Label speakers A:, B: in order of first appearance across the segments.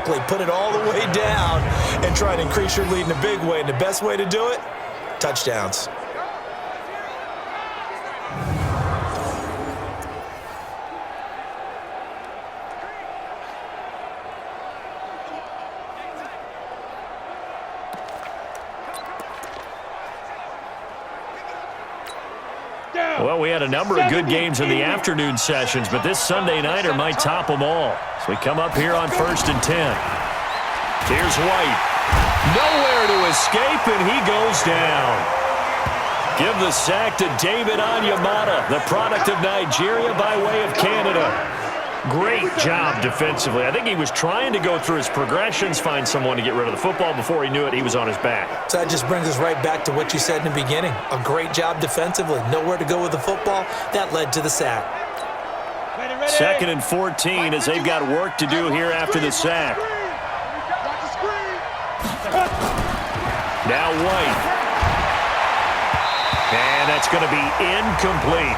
A: Exactly. Put it all the way down and try to increase your lead in a big way. And the best way to do it, touchdowns.
B: Well, we had a number of good games in the afternoon sessions, but this Sunday nighter might top them all. So we come up here on 1st and 10. Here's White. Nowhere to escape, and he goes down. Give the sack to David Onyemata, the product of Nigeria by way of Canada. Great job defensively. I think he was trying to go through his progressions, find someone to get rid of the football. Before he knew it, he was on his back.
A: So that just brings us right back to what you said in the beginning. A great job defensively. Nowhere to go with the football. That led to the sack.
B: 2nd and 14 as they've got work to do here after the sack. Now White. And that's going to be incomplete.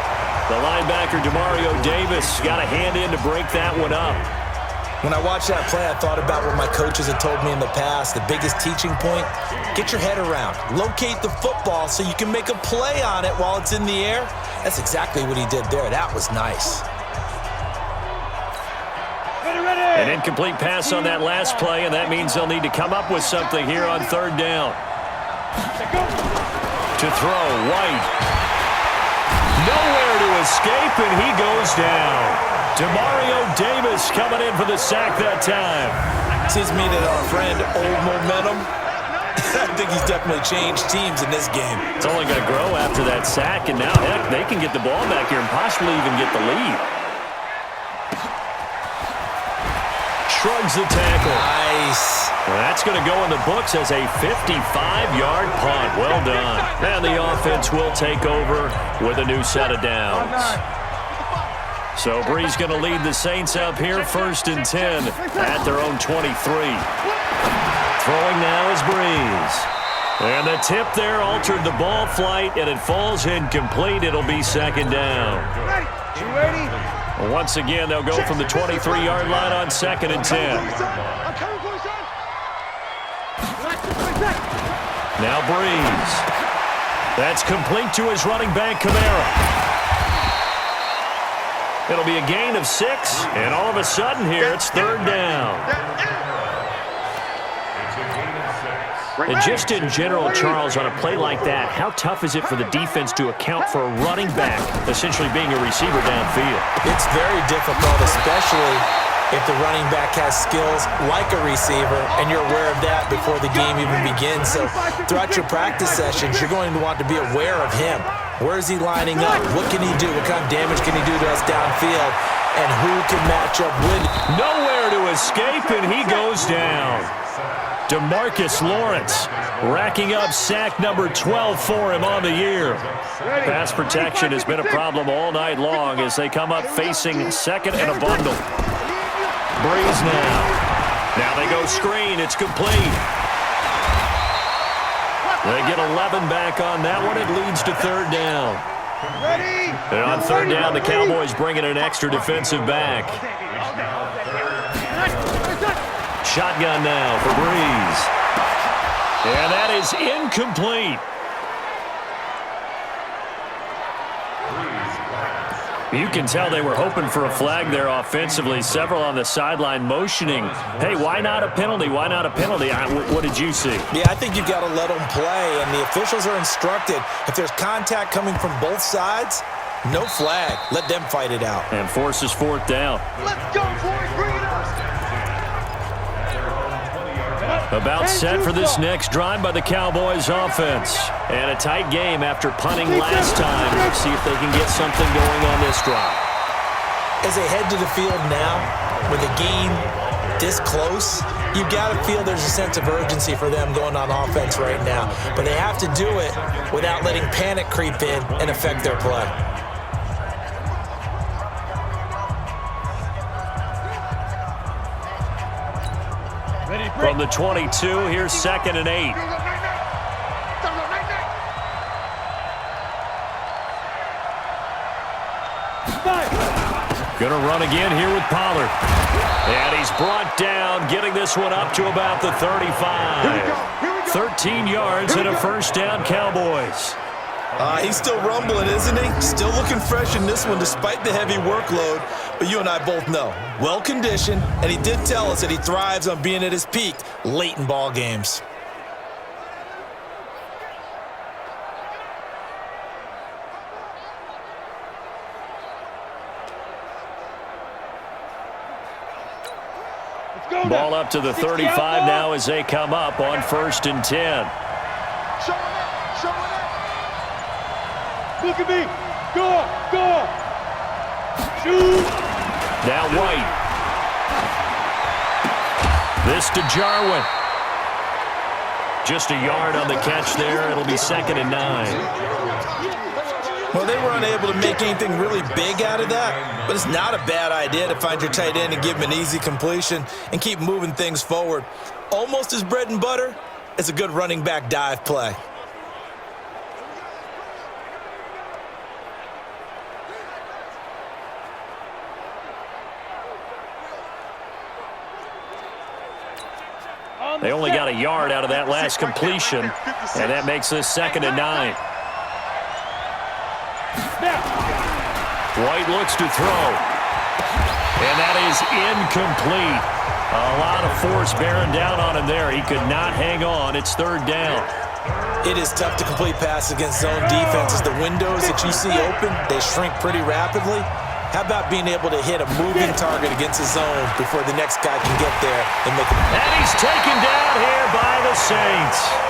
B: The linebacker, Demario Davis, got a hand in to break that one up.
A: When I watched that play, I thought about what my coaches had told me in the past. The biggest teaching point, get your head around. Locate the football so you can make a play on it while it's in the air. That's exactly what he did there. That was nice.
B: An incomplete pass on that last play, and that means they'll need to come up with something here on 3rd down. To throw, White. Nowhere to escape, and he goes down. Demario Davis coming in for the sack that time.
A: Seems to me that our friend, Old Momentum, I think he's definitely changed teams in this game.
B: It's only going to grow after that sack, and now, heck, they can get the ball back here and possibly even get the lead. Shrugs the tackle.
A: Nice.
B: Well, that's going to go in the books as a 55-yard punt. Well done. And the offense will take over with a new set of downs. So Bree's going to lead the Saints up here 1st and 10 at their own 23. Throwing now is Breeze. And the tip there altered the ball flight, and it falls incomplete. It'll be 2nd down.
C: You ready?
B: Once again, they'll go from the 23-yard line on 2nd and 10. Now Breeze. That's complete to his running back, Kamara. It'll be a gain of 6, and all of a sudden here, it's 3rd down. And just in general, Charles, on a play like that, how tough is it for the defense to account for a running back essentially being a receiver downfield?
A: It's very difficult, especially if the running back has skills like a receiver, and you're aware of that before the game even begins. So throughout your practice sessions, you're going to want to be aware of him. Where is he lining up? What can he do? What kind of damage can he do to us downfield? And who can match up with him?
B: Nowhere to escape, and he goes down. DeMarcus Lawrence racking up sack number 12 for him on the year. Pass protection has been a problem all night long as they come up facing 2nd and a bundle. Breeze now. Now they go screen. It's complete. They get 11 back on that one. It leads to 3rd down. And on 3rd down, the Cowboys bringing an extra defensive back. Shotgun now for Breeze. And that is incomplete. You can tell they were hoping for a flag there offensively. Several on the sideline motioning, hey, why not a penalty? Why not a penalty? What did you see?
A: Yeah, I think you've got to let them play, and the officials are instructed. If there's contact coming from both sides, no flag. Let them fight it out.
B: And forces 4th down.
C: Let's go, boys. Bring it up.
B: About set for this next drive by the Cowboys offense. And a tight game after punting last time. Let's see if they can get something going on this drive.
A: As they head to the field now, with a game this close, you've got to feel there's a sense of urgency for them going on offense right now. But they have to do it without letting panic creep in and affect their play.
B: From the 22, here's 2nd and 8. Going to run again here with Pollard. And he's brought down, getting this one up to about the 35. 13 yards and a first down, Cowboys.
A: He's still rumbling, isn't he? Still looking fresh in this one despite the heavy workload. But you and I both know, well-conditioned, and he did tell us that he thrives on being at his peak late in ball games.
B: Ball up to the 35 now as they come up on 1st and 10.
C: Look at me. Go. Shoot.
B: Now White. This to Jarwin. Just a yard on the catch there. It'll be 2nd and 9.
A: Well, they were unable to make anything really big out of that, but it's not a bad idea to find your tight end and give him an easy completion and keep moving things forward. Almost as bread and butter as a good running back dive play.
B: They only got a yard out of that last completion, and that makes this 2nd and 9. White looks to throw, and that is incomplete. A lot of force bearing down on him there. He could not hang on. It's 3rd down.
A: It is tough to complete passes against zone defenses. The windows that you see open, they shrink pretty rapidly. How about being able to hit a moving target against a zone before the next guy can get there and make it?
B: And he's taken down here by the Saints.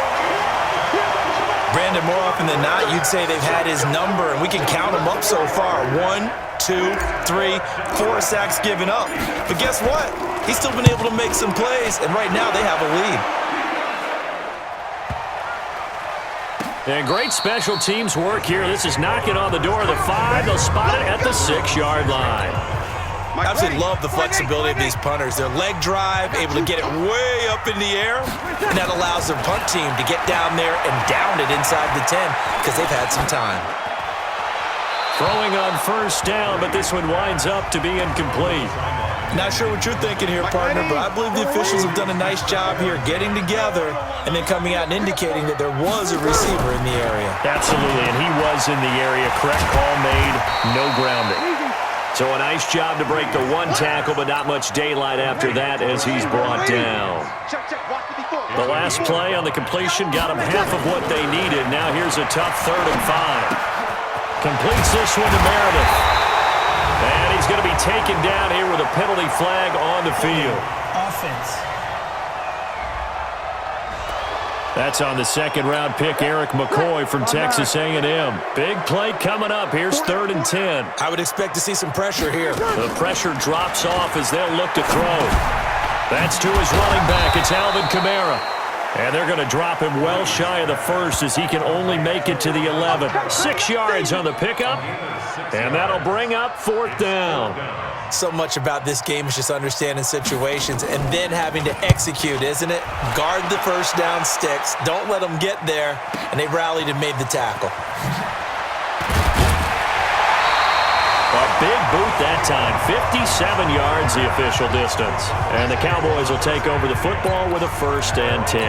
A: Brandon, more often than not, you'd say they've had his number, and we can count them up so far. 1, 2, 3, 4 sacks given up. But guess what? He's still been able to make some plays, and right now they have a lead.
B: And great special teams work here. This is knocking on the door of the 5. They'll spot it at the 6-yard line.
A: I absolutely love the flexibility of these punters. Their leg drive, able to get it way up in the air, and that allows their punt team to get down there and down it inside the 10 because they've had some time.
B: Throwing on 1st down, but this one winds up to be incomplete.
A: Not sure what you're thinking here, partner, but I believe the officials have done a nice job here getting together and then coming out and indicating that there was a receiver in the area.
B: Absolutely, and he was in the area. Correct call made, no grounding. So a nice job to break the 1 tackle, but not much daylight after that as he's brought down. The last play on the completion got them half of what they needed. Now here's a tough 3rd and 5. Completes this one to Meredith. And he's going to be taken down here with a penalty flag on the field.
A: Offense.
B: That's on the 2nd-round pick, Eric McCoy from Texas A&M. Big play coming up. Here's 3rd and 10.
A: I would expect to see some pressure here.
B: The pressure drops off as they'll look to throw. That's to his running back. It's Alvin Kamara. And they're going to drop him well shy of the 1st as he can only make it to the 11. 6 yards on the pickup, and that'll bring up 4th down.
A: So much about this game is just understanding situations and then having to execute, isn't it? Guard the 1st down sticks. Don't let them get there, and they rallied and made the tackle.
B: A big boot that time. 57 yards the official distance. And the Cowboys will take over the football with a 1st and 10.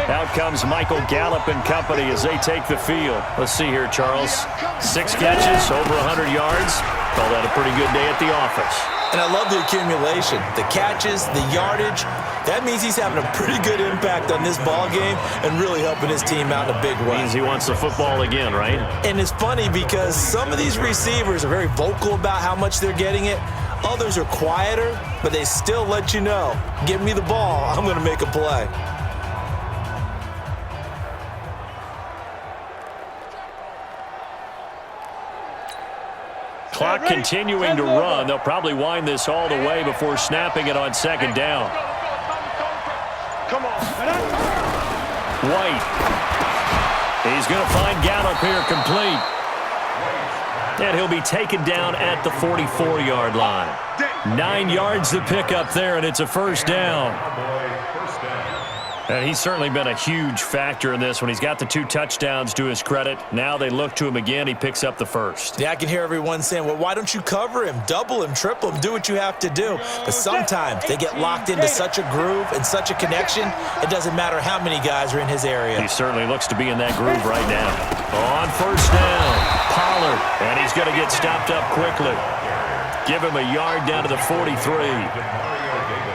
B: Out comes Michael Gallup and company as they take the field. Let's see here, Charles. 6 catches, over 100 yards. Call that a pretty good day at the office.
A: And I love the accumulation, the catches, the yardage. That means he's having a pretty good impact on this ball game and really helping his team out in a big way.
B: Means he wants the football again, right?
A: And it's funny because some of these receivers are very vocal about how much they're getting it. Others are quieter, but they still let you know, give me the ball, I'm going to make a play.
B: Clock continuing to run. They'll probably wind this all the way before snapping it on 2nd down.
C: Come on.
B: White. He's going to find Gallup here complete. And he'll be taken down at the 44-yard line. 9 yards to pick up there, and it's a 1st down. And he's certainly been a huge factor in this one. He's got the 2 touchdowns to his credit. Now they look to him again. He picks up the first.
A: Yeah, I can hear everyone saying, well, why don't you cover him? Double him, triple him, do what you have to do. But sometimes they get locked into such a groove and such a connection, it doesn't matter how many guys are in his area.
B: He certainly looks to be in that groove right now. On first down, Pollard. And he's going to get stopped up quickly. Give him a yard down to the 43.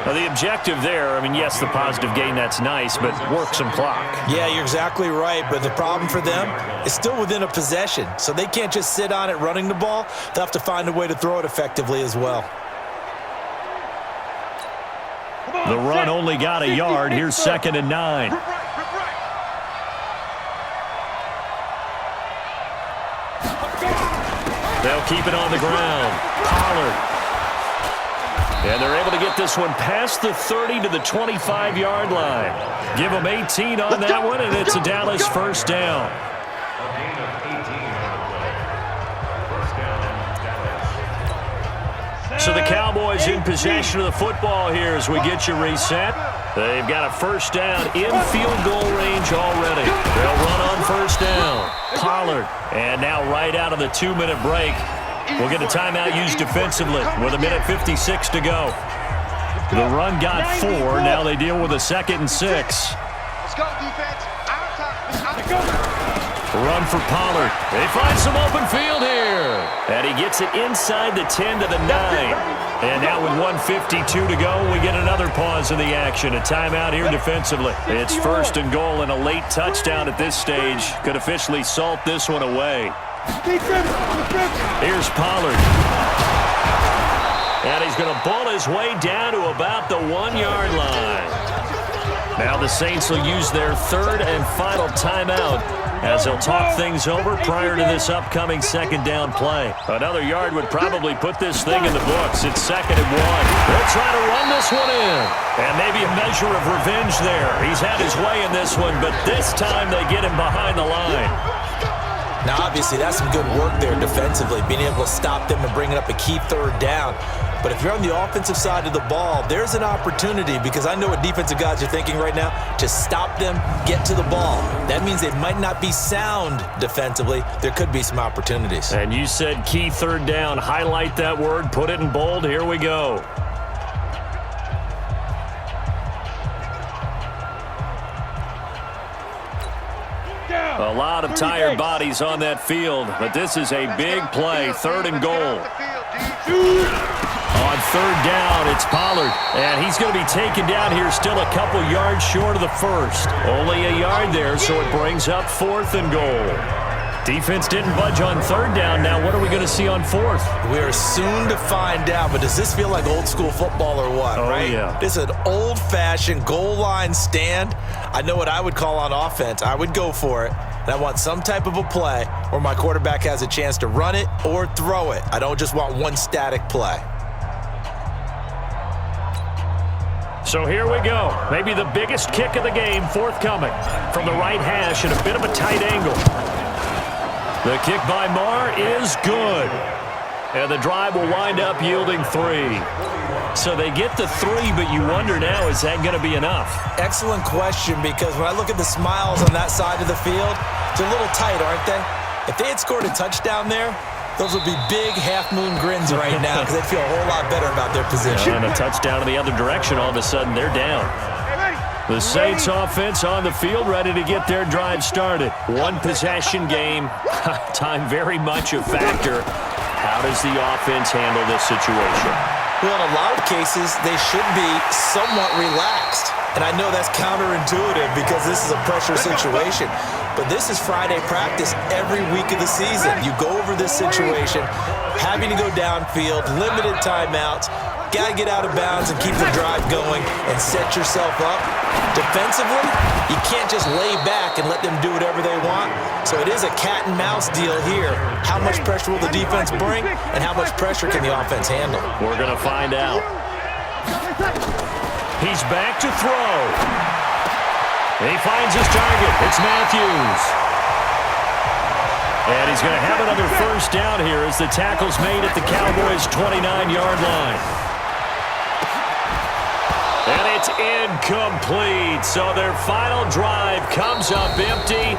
B: Now, the objective there, I mean, yes, the positive gain, that's nice, but work some clock.
A: Yeah, you're exactly right, but the problem for them is still within a possession, so they can't just sit on it running the ball. They'll have to find a way to throw it effectively as well.
B: The run only got a yard. Here's 2nd and 9. They'll keep it on the ground. Pollard. And they're able to get this one past the 30 to the 25-yard line. Give them 18 on that one, and it's a Dallas first down. So the Cowboys in possession of the football here as we get you reset. They've got a first down in field goal range already. They'll run on first down. Pollard. And now right out of the 2-minute break, we'll get a timeout used defensively with 1:56 to go. The run got 4. Now they deal with a 2nd and 6.
C: Let's go, defense.
B: Run for Pollard. They find some open field here. And he gets it inside the 10 to the 9. And now with 1:52 to go, we get another pause in the action. A timeout here defensively. It's 1st and goal, and a late touchdown at this stage could officially salt this one away. Here's Pollard. And he's going to ball his way down to about the 1-yard line. Now the Saints will use their 3rd and final timeout as they'll talk things over prior to this upcoming 2nd down play. Another yard would probably put this thing in the books. It's 2nd and 1. They'll try to run this one in. And maybe a measure of revenge there. He's had his way in this one, but this time they get him behind the line.
A: Now, obviously, that's some good work there defensively, being able to stop them and bringing up a key 3rd down. But if you're on the offensive side of the ball, there's an opportunity, because I know what defensive guys are thinking right now. Just stop them, get to the ball. That means they might not be sound defensively. There could be some opportunities.
B: And you said key 3rd down. Highlight that word, put it in bold. Here we go. A lot of tired bodies on that field, but this is a big play. 3rd and goal. On 3rd down, it's Pollard, and he's going to be taken down here still a couple yards short of the 1st. Only a yard there, so it brings up 4th and goal. Defense didn't budge on 3rd down. Now what are we going to see on 4th?
A: We are soon to find out, but does this feel like old school football or what, right?
B: Yeah.
A: This is an old-fashioned goal line stand. I know what I would call on offense. I would go for it. And I want some type of a play where my quarterback has a chance to run it or throw it. I don't just want one static play.
B: So here we go. Maybe the biggest kick of the game forthcoming from the right hash at a bit of a tight angle. The kick by Marr is good. And the drive will wind up yielding 3. So they get the 3, but you wonder now, is that going to be enough?
A: Excellent question, because when I look at the smiles on that side of the field, they're a little tight, aren't they? If they had scored a touchdown there, those would be big half-moon grins right now because they'd feel a whole lot better about their position.
B: And a touchdown in the other direction, all of a sudden they're down. The Saints offense on the field, ready to get their drive started. One possession game, time very much a factor. How does the offense handle this situation?
A: Well, in a lot of cases, they should be somewhat relaxed. And I know that's counterintuitive because this is a pressure situation. But this is Friday practice every week of the season. You go over this situation, having to go downfield, limited timeouts, got to get out of bounds and keep the drive going and set yourself up. Defensively, you can't just lay back and let them do whatever they want. So it is a cat and mouse deal here. How much pressure will the defense bring and how much pressure can the offense handle?
B: We're going to find out. He's back to throw. He finds his target. It's Matthews. And he's going to have another first down here as the tackle's made at the Cowboys' 29-yard line. And it's incomplete. So their final drive comes up empty.